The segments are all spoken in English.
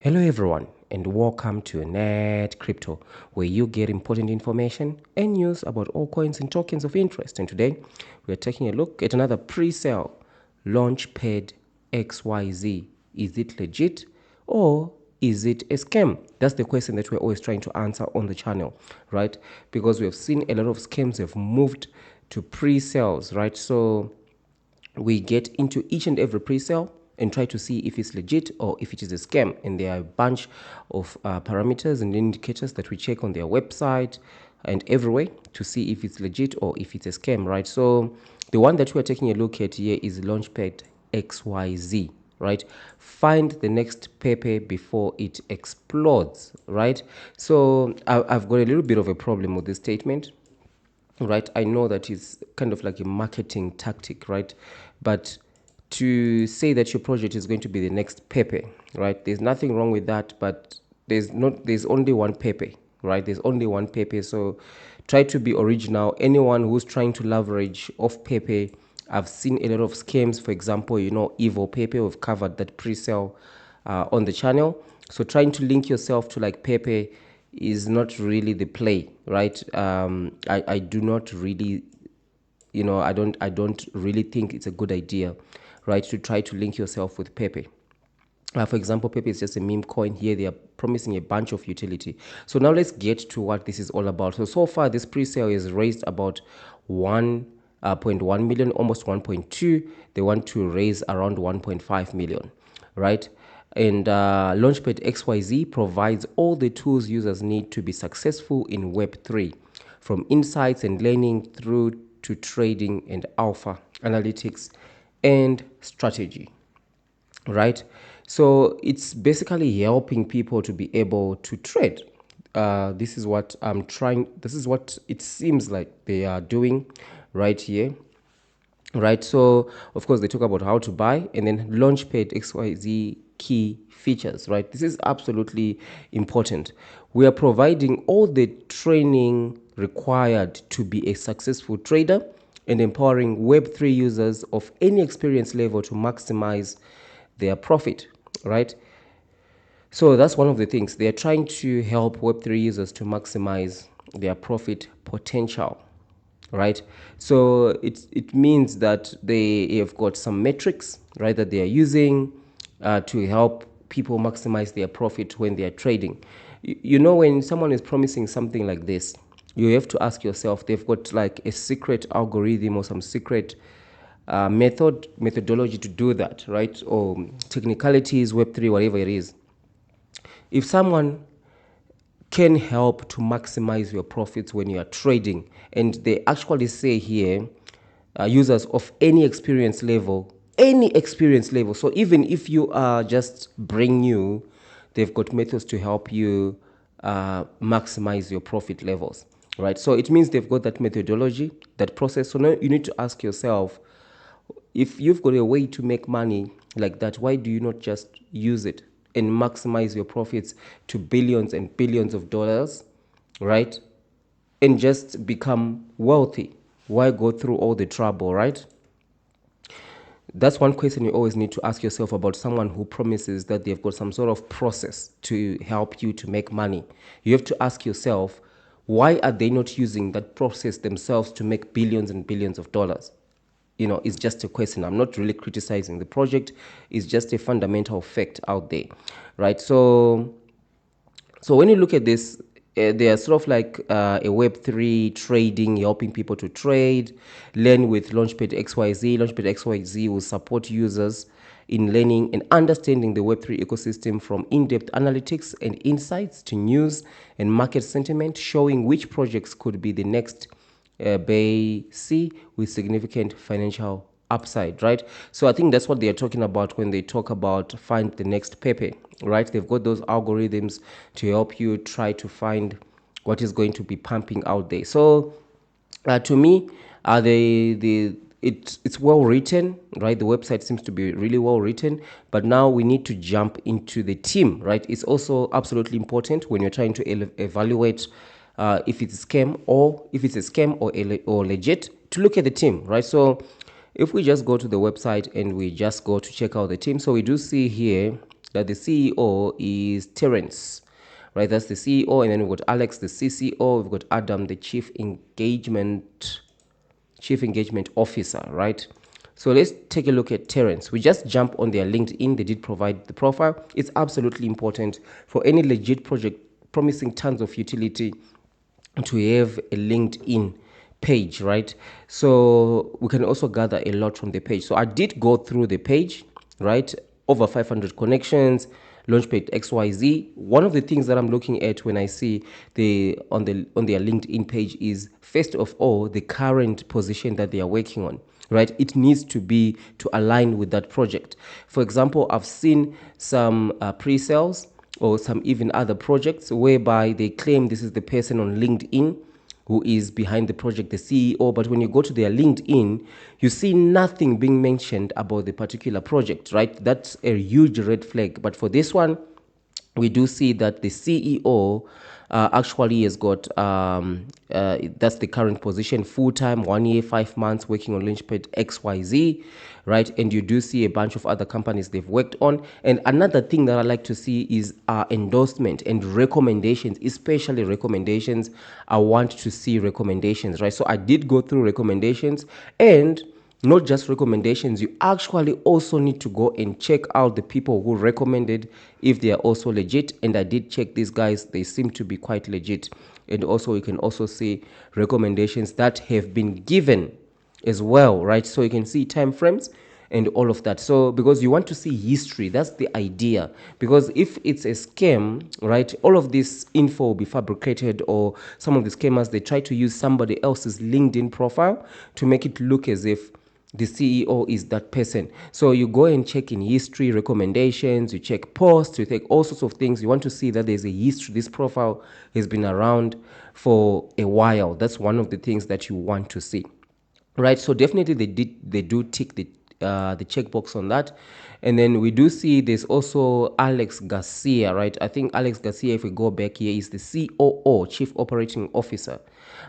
Hello everyone and welcome to Net Crypto, where you get important information and news about all coins and tokens of interest. And today we are taking a look at another pre-sale, Launchpad XYZ. Is it legit or is it a scam? That's the question that we're always trying to answer on the channel, right? Because we have seen a lot of scams have moved to pre-sales, right? So we get into each and every pre-sale and try to see if it's legit or if it is a scam. And there are a bunch of parameters and indicators that we check on their website and everywhere to see if it's legit or if it's a scam, right? So the one that we're taking a look at here is Launchpad XYZ, right? Find the next Pepe before it explodes, right? So I've got a little bit of a problem with this statement, right? I know that it's kind of like a marketing tactic, right? But to say that your project is going to be the next Pepe, right? There's nothing wrong with that, but there's only one Pepe, right? There's only one Pepe. So try to be original. Anyone who's trying to leverage off Pepe, I've seen a lot of scams. For example, Evil Pepe, we've covered that pre-sale on the channel. So trying to link yourself to like Pepe is not really the play, right? I do not really, I don't really think it's a good idea, right, to try to link yourself with Pepe. For example, Pepe is just a meme coin. Here they are promising a bunch of utility. So now let's get to what this is all about. So far this pre-sale is raised about 1.1 million, almost 1.2. They want to raise around 1.5 million, right? And Launchpad XYZ provides all the tools users need to be successful in Web3, from insights and learning through to trading and alpha analytics and strategy, right? So it's basically helping people to be able to trade. This is what it seems like they are doing right here, right? So of course they talk about how to buy and then Launchpad XYZ key features, right? This is absolutely important. We are providing all the training required to be a successful trader and empowering Web3 users of any experience level to maximize their profit, right? So that's one of the things. They are trying to help Web3 users to maximize their profit potential, right? So it means that they have got some metrics, right, that they are using to help people maximize their profit when they are trading. When someone is promising something like this, you have to ask yourself, they've got like a secret algorithm or some secret methodology to do that, right? Or technicalities, Web3, whatever it is. If someone can help to maximize your profits when you are trading, and they actually say here, users of any experience level, so even if you are just brand new, they've got methods to help you maximize your profit levels, right? So it means they've got that methodology, that process. So now you need to ask yourself, if you've got a way to make money like that, why do you not just use it and maximize your profits to billions and billions of dollars, right? And just become wealthy. Why go through all the trouble, right? That's one question you always need to ask yourself about someone who promises that they've got some sort of process to help you to make money. You have to ask yourself, why are they not using that process themselves to make billions and billions of dollars? It's just a question. I'm not really criticizing the project. It's just a fundamental fact out there, right? So when you look at this, they are sort of like a Web3 trading, helping people to trade, learn with Launchpad XYZ. Launchpad XYZ will support users in learning and understanding the Web3 ecosystem, from in-depth analytics and insights to news and market sentiment, showing which projects could be the next Bay C with significant financial upside, right? So I think that's what they are talking about when they talk about find the next Pepe, right? They've got those algorithms to help you try to find what is going to be pumping out there. So to me, it's well written, right? The website seems to be really well written, but now we need to jump into the team, right? It's also absolutely important when you're trying to evaluate if it's a scam or legit, to look at the team, right? So if we just go to the website and we just go to check out the team, so we do see here that the CEO is Terence, right? That's the CEO, and then we've got Alex, the CCO. We've got Adam, the Chief Engagement Officer, right? So let's take a look at Terence. We just jump on their LinkedIn. They did provide the profile. It's absolutely important for any legit project promising tons of utility to have a LinkedIn page, right? So we can also gather a lot from the page. So I did go through the page, right? Over 500 connections, Launchpad XYZ. One of the things that I'm looking at when I see on their LinkedIn page is, first of all, the current position that they are working on, right? It needs to be to align with that project. For example, I've seen some pre-sales or some even other projects whereby they claim this is the person on LinkedIn who is behind the project, the CEO. But when you go to their LinkedIn, you see nothing being mentioned about the particular project, right? That's a huge red flag. But for this one, we do see that the CEO actually has got, that's the current position, full-time, 1 year, 5 months, working on Launchpad XYZ, right? And you do see a bunch of other companies they've worked on. And another thing that I like to see is endorsement and recommendations, especially recommendations. I want to see recommendations, right? So I did go through recommendations, and not just recommendations, you actually also need to go and check out the people who recommended, if they are also legit. And I did check these guys, they seem to be quite legit. And also you can also see recommendations that have been given as well, right? So you can see time frames and all of that. So because you want to see history, that's the idea. Because if it's a scam, right, all of this info will be fabricated, or some of the scammers, they try to use somebody else's LinkedIn profile to make it look as if the CEO is that person. So you go and check in history, recommendations, you check posts, you take all sorts of things. You want to see that there's a history. This profile has been around for a while. That's one of the things that you want to see, right? So definitely they do tick the checkbox on that. And then we do see there's also Alex Garcia, right? I think Alex Garcia, if we go back here, is the COO, Chief Operating Officer,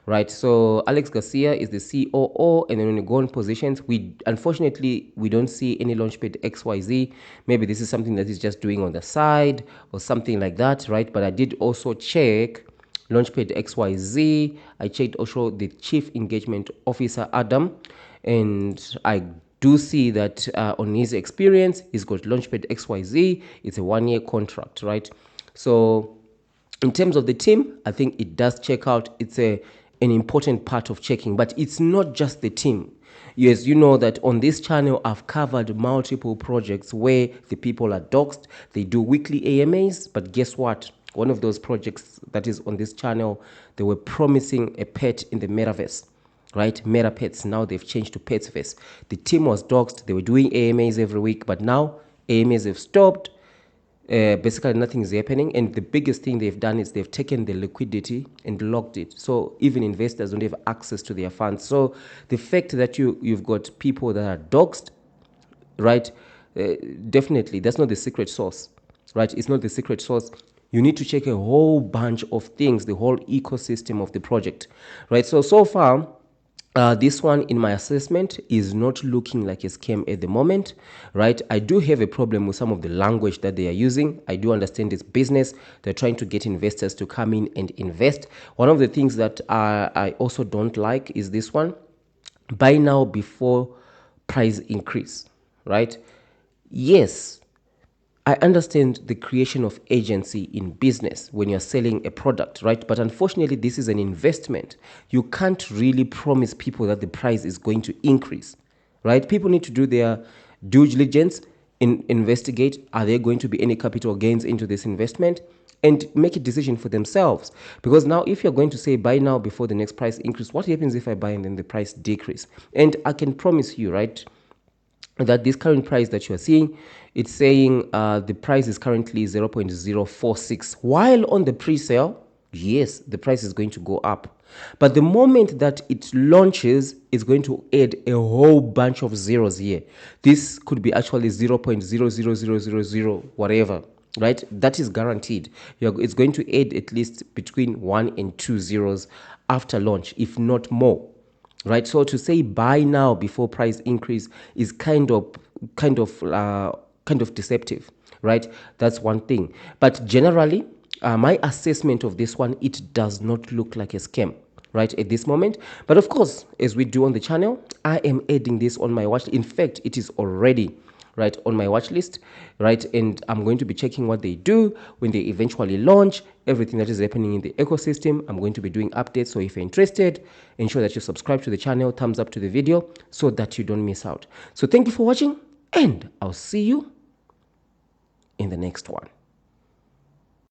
right? So Alex Garcia is the COO. And then when you go on positions, unfortunately we don't see any Launchpad XYZ. Maybe this is something that he's just doing on the side or something like that, right? But I did also check Launchpad XYZ. I checked also the Chief Engagement Officer, Adam, and I do see that on his experience, he's got Launchpad XYZ. It's a 1 year contract, right? So in terms of the team, I think it does check out. It's an important part of checking, but it's not just the team. Yes, you know that on this channel, I've covered multiple projects where the people are doxed. They do weekly AMAs, but guess what? One of those projects that is on this channel, they were promising a pet in the metaverse, right? Meta Pets. Now they've changed to Petsverse. The team was doxed. They were doing AMAs every week, but now AMAs have stopped. Basically, nothing is happening. And the biggest thing they've done is they've taken the liquidity and locked it. So even investors don't have access to their funds. So the fact that you've got people that are doxed, right? Definitely, that's not the secret source, right? It's not the secret source. You need to check a whole bunch of things, the whole ecosystem of the project, right? So far, this one, in my assessment, is not looking like a scam at the moment, right? I do have a problem with some of the language that they are using. I do understand it's business. They're trying to get investors to come in and invest. One of the things that I also don't like is this one: buy now before price increase, right? Yes, I understand the creation of agency in business when you're selling a product, right? But unfortunately, this is an investment. You can't really promise people that the price is going to increase, right? People need to do their due diligence, investigate, are there going to be any capital gains into this investment, and make a decision for themselves. Because now, if you're going to say buy now before the next price increase, what happens if I buy and then the price decrease? And I can promise you, right, that this current price that you're seeing, it's saying the price is currently 0.046, while on the pre-sale, yes, the price is going to go up. But the moment that it launches, it's going to add a whole bunch of zeros here. This could be actually 0.00000 whatever, right? That is guaranteed. It's going to add at least between 1 and 2 zeros after launch, if not more, right? So to say buy now before price increase is kind of deceptive, right? That's one thing. But generally, my assessment of this one, it does not look like a scam, right, at this moment. But of course, as we do on the channel, I am adding this on my watch. In fact, it is already right on my watch list, right? And I'm going to be checking what they do when they eventually launch, everything that is happening in the ecosystem. I'm going to be doing updates. So if you're interested, ensure that you subscribe to the channel, thumbs up to the video so that you don't miss out. So thank you for watching, and I'll see you in the next one.